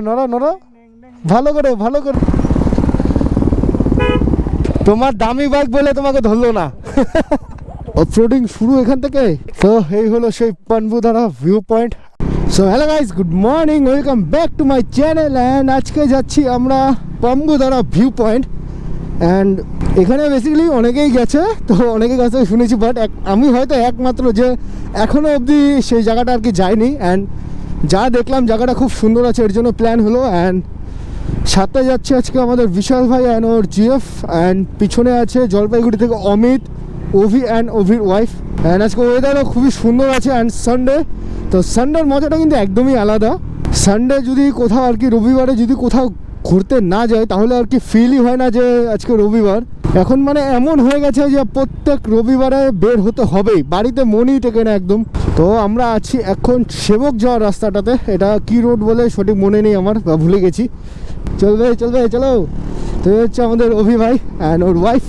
নড়া নড়া ভালো করে ভালো করে। তোমার দামি বাইক বলে তোমাকে ধরলো না। অফরোডিং শুরু এখান থেকে। তো এই হলো সেই Panbudhara view point. So hello guys, good morning, welcome back to my channel. And আজকে যাচ্ছি আমরা পাম্বুধারা ভিউ পয়েন্ট। অ্যান্ড এখানে বেসিক্যালি অনেকেই গেছে, তো অনেকের কাছে শুনেছি, বাট আমি হয়তো একমাত্র যে এখনও অবধি সেই জায়গাটা আর কি যাইনি। অ্যান্ড যা দেখলাম জায়গাটা খুব সুন্দর আছে, এর জন্য প্ল্যান হলো। অ্যান্ড সাথে যাচ্ছে আজকে আমাদের বিশাল ভাই অ্যান্ড ওর জিএফ। অ্যান্ড পিছনে আছে জলপাইগুড়ি থেকে অমিত, ওভি অ্যান্ড ওভির ওয়াইফ। অ্যান্ড আজকে ওয়েদারও খুবই সুন্দর আছে। অ্যান্ড সানডে, তো সানডের মজাটা কিন্তু একদমই আলাদা। সানডে যদি কোথাও আর কি, রবিবারে যদি কোথাও ঘুরতে না যায় তাহলে আর কি ফিলই হয় না যে আজকে রবিবার। এখন মানে এমন হয়ে গেছে যে প্রত্যেক রবিবারে বের হতে হবেই, বাড়িতে মনই টেকে না একদম। তো আমরা আছি এখন সেবক যাওয়ার রাস্তাটাতে। এটা কি রোড বলে সঠিক মনে নেই আমার, বা ভুলে গেছি। চলবে চলবে চলো। তো হচ্ছে আমাদের অভি ভাই অ্যান্ড ওর ওয়াইফ।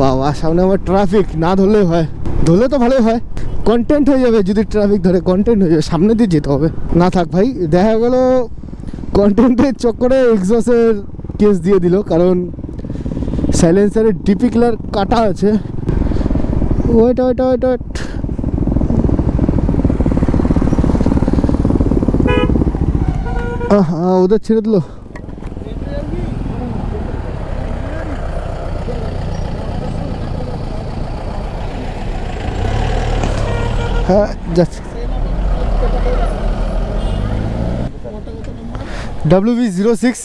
বাবা, সামনে আমার ট্রাফিক, না ধরলেই হয়, ধরলে তো ভালোই হয়, কন্টেন্ট হয়ে যাবে। যদি ট্রাফিক ধরে কন্টেন্ট হয়ে যাবে, সামনে দিয়ে যেতে হবে। না থাক ভাই, দেখা গেল কন্টেন্টের চক্করে এক্সজস্টের কেস দিয়ে দিল, কারণ সাইলেন্সারের ডিপি কিলার কাটা আছে। ওয়েট ওয়েট ওয়েট ওয়েট, হ্যাঁ ওদের ছেড়ে দিল। হ্যাঁ যাচ্ছে। WB06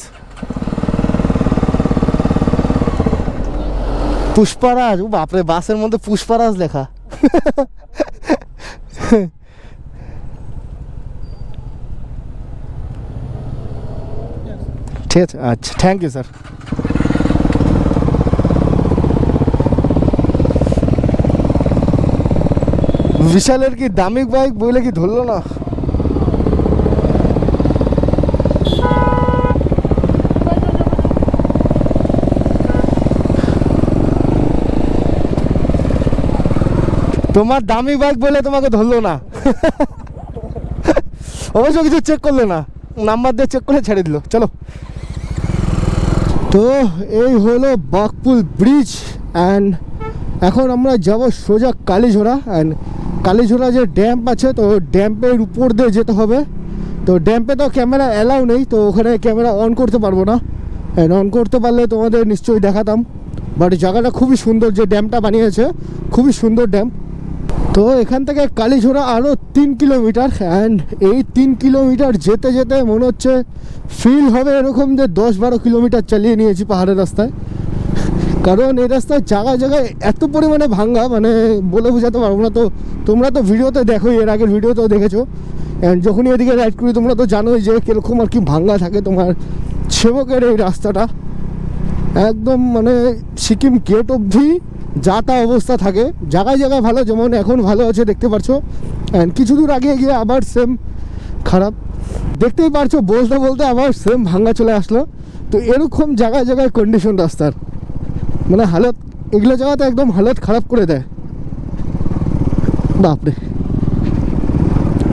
পুষ্পারাজ। ও বাপরে, বাসের মধ্যে পুষ্পারাজ লেখা। ঠিক আছে, আচ্ছা, থ্যাংক ইউ স্যার। বিশালের কি দামি বাইক বলে কি ধরলো না? তোমার দামি বাইক বলে তোমাকে ধরলো না। অবশ্য কিছু চেক করলো না, নাম্বার দিয়ে চেক করে ছেড়ে দিল। চলো। তো এই হলো বাকপুল ব্রিজ। অ্যান্ড এখন আমরা যাব সোজা কালীঝোড়া। অ্যান্ড কালীঝোড়া যে ড্যাম্প আছে, তো ড্যাম্পের উপর দিয়ে যেতে হবে। তো ড্যাম্পে তো ক্যামেরা অ্যালাউ নেই, তো ওখানে ক্যামেরা অন করতে পারবো না। অ্যান্ড অন করতে পারলে তোমাদের নিশ্চয়ই দেখাতাম। বাট জায়গাটা খুবই সুন্দর, যে ড্যামটা বানিয়েছে খুবই সুন্দর ড্যাম্প। তো এখান থেকে কালীঝোড়া আরও 3 কিলোমিটার। অ্যান্ড এই 3 কিলোমিটার যেতে যেতে মনে হচ্ছে ফিল হবে এরকম যে 10-12 কিলোমিটার চালিয়ে নিয়েছি পাহাড়ের রাস্তায়। কারণ এই রাস্তায় জায়গায় জায়গায় এত পরিমাণে ভাঙ্গা, মানে বলে বোঝাতে পারবো না। তো তোমরা তো ভিডিওতে দেখো, এর আগের ভিডিওতেও দেখেছো। অ্যান্ড যখনই এদিকে রাইড করি তোমরা তো জানোই যে কীরকম আর কি ভাঙ্গা থাকে তোমার সেবকের এই রাস্তাটা। একদম মানে সিকিম গেট অবধি যা তা অবস্থা থাকে। জায়গায় জায়গায় ভালো, যেমন এখন ভালো আছে দেখতে পারছো। অ্যান্ড কিছু দূর আগে গিয়ে আবার সেম খারাপ, দেখতেই পারছো। বলতে বলতে আবার সেম ভাঙ্গা চলে আসলো। তো এরকম জায়গায় জায়গায় কন্ডিশন রাস্তার, মানে হালত, এগুলো জায়গাতে একদম হালত খারাপ করে দেয়। বাপরে,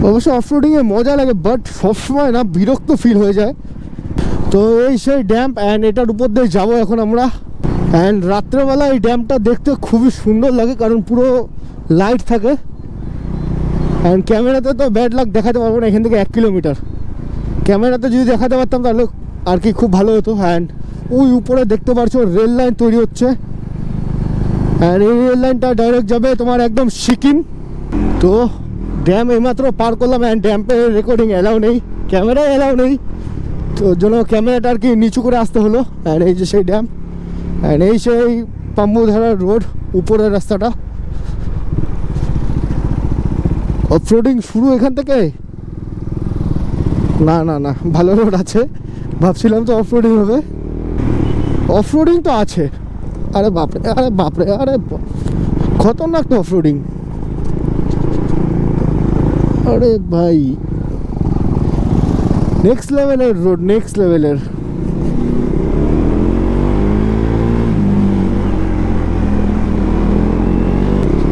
অবশ্য অফরোডিংয়ে মজা লাগে, বাট সবসময় না বিরক্ত ফিল হয়ে যায়। তো এই সেই ড্যাম্প, অ্যান্ড এটার উপর দিয়ে যাবো এখন আমরা। অ্যান্ড রাত্রেবেলা এই ড্যামটা দেখতে খুবই সুন্দর লাগে, কারণ পুরো লাইট থাকে। অ্যান্ড ক্যামেরাতে তো ব্যাড লাক দেখাতে পারবো না, এখান থেকে 1 কিলোমিটার। ক্যামেরাতে যদি দেখাতে পারতাম তাহলে আর কি খুব ভালো হতো। অ্যান্ড ওই উপরে দেখতে পারছো রেল লাইন তৈরি হচ্ছে। অ্যান্ড এই রেল লাইনটা ডাইরেক্ট যাবে তোমার একদম সিকিম। তো ড্যাম এইমাত্র পার করলাম। অ্যান্ড ড্যাম্পে রেকর্ডিং অ্যালাউ নেই, ক্যামেরা অ্যালাউ নেই, তো ওর জন্য ক্যামেরাটা আর কি নিচু করে আসতে হলো। অ্যান্ড এই যে সেই ড্যাম, অ্যান্ড এই সেই পাম্বুধারা রোড, উপরের রাস্তাটা। অফরোডিং শুরু এখান থেকে। না না না, ভালো রোড আছে, ভাবছিলাম তো অফরোডিং হবে। অফরোডিং তো আছে। আরে বাপরে, আরে বাপরে, আরে খতরনাক তো অফরোডিং। আরে ভাই, নেক্সট লেভেলের রোড, নেক্সট লেভেলের।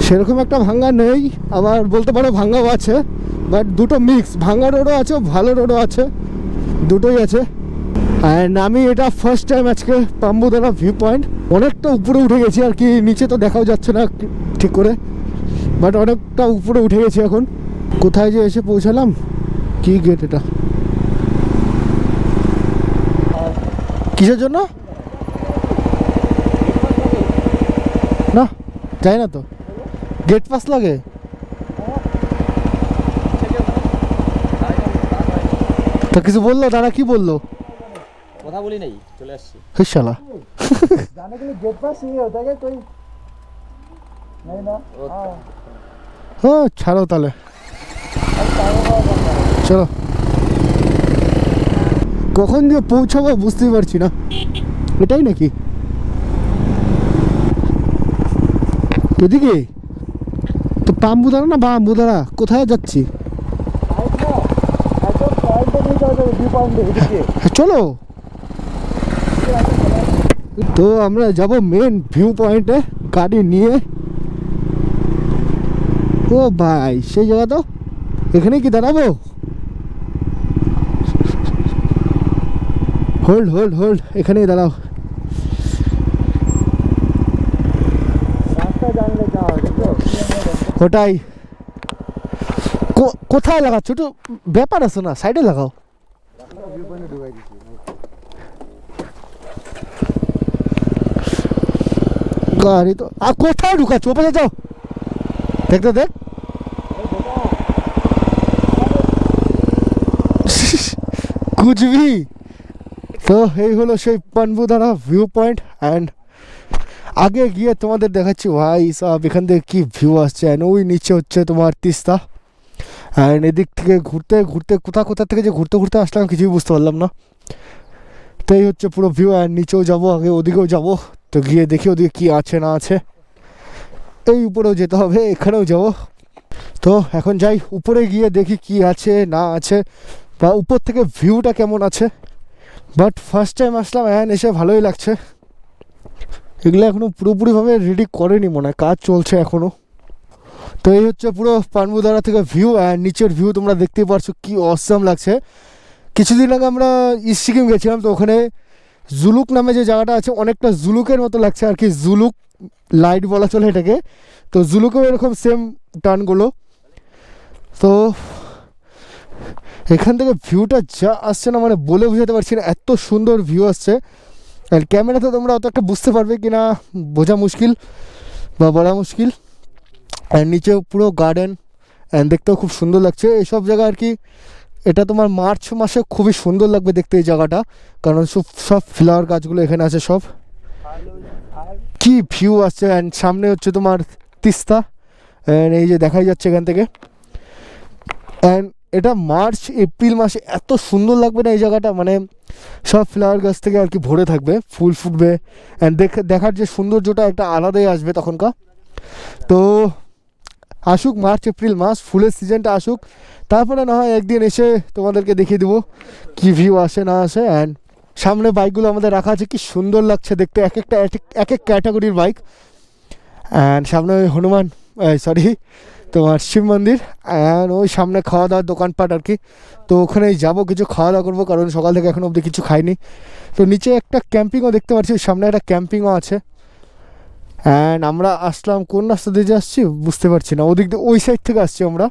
সেরকম একটা ভাঙ্গা নেই, আবার বলতে পারো ভাঙ্গাও আছে, বাট দুটো মিক্স, ভাঙ্গা রোডও আছে ভালো রোডও আছে। দুটোই আছে। অ্যান্ড আমি এটা ফার্স্ট টাইম আজকে পাম্বুদারা ভিউ পয়েন্ট, অনেকটা উপরে উঠে গেছি আর কি, নিচে তো দেখাও যাচ্ছে না ঠিক করে, বাট অনেকটা উপরে উঠে গেছি এখন। কোথায় যে এসে পৌঁছালাম, কি গেট এটা, কিসের জন্য না যাই না তো, গেট পাস লাগে। তা কিছু বললো দাদা, কি বললো? কথা বলি নাই, চলে আসছি। শালা जाने के लिए गेट पास चाहिए होता है क्या कोई? नहीं ना। হ্যাঁ ছাড়ো তাহলে, চলো। কখন যে পৌঁছাবো বুঝতেই পারছি না, এটাই নাকি এদিকে? তো পাম্বুদারা না বাম্বুদারা, কোথায় যাচ্ছি? চলো, তো আমরা যাব মেন ভিউ পয়েন্টে গাড়ি নিয়ে। ও ভাই সেই জায়গা তো, এখানে কি দাঁড়াবো? হোল্ড হোল্ড হোল্ড, এখানেই দাঁড়াও। ওটাই, কোথায় লাগাচ্ছ? একটু ব্যাপার আছে না, সাইডে লাগাও। গাড়ি তো আর কোথায় ঢুকাচ্ছ? ওপাশে যাও, দেখতে দেখ। কুচবি। তো এই হলো সেই পাম্বুদারা ভিউ পয়েন্ট। অ্যান্ড আগে গিয়ে তোমাদের দেখাচ্ছি ভাই সব এখান থেকে কি ভিউ আসছে। অ্যান্ড ওই নিচে হচ্ছে তোমার তিস্তা। অ্যান্ড এদিক থেকে ঘুরতে ঘুরতে কোথা থেকে যে ঘুরতে ঘুরতে আসলাম কিছুই বুঝতে পারলাম না। তো এই হচ্ছে পুরো ভিউ। অ্যান্ড নিচেও যাবো, আগে ওদিকেও যাবো, তো গিয়ে দেখি ওদিকে কি আছে না আছে। এই উপরেও যেতে হবে, এখানেও যাব। তো এখন যাই উপরে গিয়ে দেখি কি আছে না আছে, বা উপর থেকে ভিউটা কেমন আছে। But first time Aslam, and এসে ভালোই লাগছে। এগুলো এখনও পুরোপুরিভাবে রেডি করেনি মনে হয়, কাজ চলছে এখনও। তো এই হচ্ছে পুরো পাম্বুদারা থেকে ভিউ। অ্যান্ড নিচের ভিউ তোমরা দেখতেই পারছো কি অসাম লাগছে। কিছুদিন আগে আমরা ইস্ট সিকিম গেছিলাম, তো ওখানে জুলুক নামে যে জায়গাটা আছে, অনেকটা জুলুকের মতো লাগছে আর কি, জুলুক লাইট বলা চলে এটাকে। তো জুলুকেও এরকম সেম টার্নগুলো। তো এখান থেকে ভিউটা যা আসছে না, মানে বলে বোঝাতে পারছি না, এত সুন্দর ভিউ আসছে। আর ক্যামেরাতে তোমরা অত একটা বুঝতে পারবে কি না বোঝা মুশকিল বা বলা মুশকিল। আর নিচে পুরো গার্ডেন, অ্যান্ড দেখতেও খুব সুন্দর লাগছে এইসব জায়গা আর কি। এটা তোমার মার্চ মাসে খুবই সুন্দর লাগবে দেখতে এই জায়গাটা, কারণ সব ফ্লাওয়ার গাছগুলো এখানে আছে সব। কি ভিউ আসছে। অ্যান্ড সামনে হচ্ছে তোমার তিস্তা, অ্যান্ড এই যে দেখাই যাচ্ছে এখান থেকে। অ্যান্ড এটা মার্চ এপ্রিল মাসে এত সুন্দর লাগবে না এই জায়গাটা, মানে সব ফ্লাওয়ার গাছ থেকে আর কি ভরে থাকবে, ফুল ফুটবে। অ্যান্ড দেখার যে সৌন্দর্যটা একটা আলাদাই আসবে তখনকার। তো আসুক মার্চ এপ্রিল মাস, ফুলের সিজনটা আসুক, তারপরে না হয় একদিন এসে তোমাদেরকে দেখিয়ে দেবো কী ভিউ আসে না আসে। অ্যান্ড সামনে বাইকগুলো আমাদের রাখা আছে, কি সুন্দর লাগছে দেখতে, এক এক ক্যাটাগরির বাইক। অ্যান্ড সামনে ওই হনুমান, সরি তোমার শিব মন্দির। অ্যান্ড ওই সামনে খাওয়া দাওয়ার দোকানপাট আর কি। তো ওখানে যাবো, কিছু খাওয়া দাওয়া করবো, কারণ সকাল থেকে এখনো অবধি কিছু খাইনি। তো নিচে একটা ক্যাম্পিংও দেখতে পাচ্ছি, সামনে একটা ক্যাম্পিংও আছে। অ্যান্ড আমরা আসলাম কোন রাস্তা দিয়ে আসছি বুঝতে পারছি না, ওদিক দিয়ে ওই সাইড থেকে আসছি আমরা।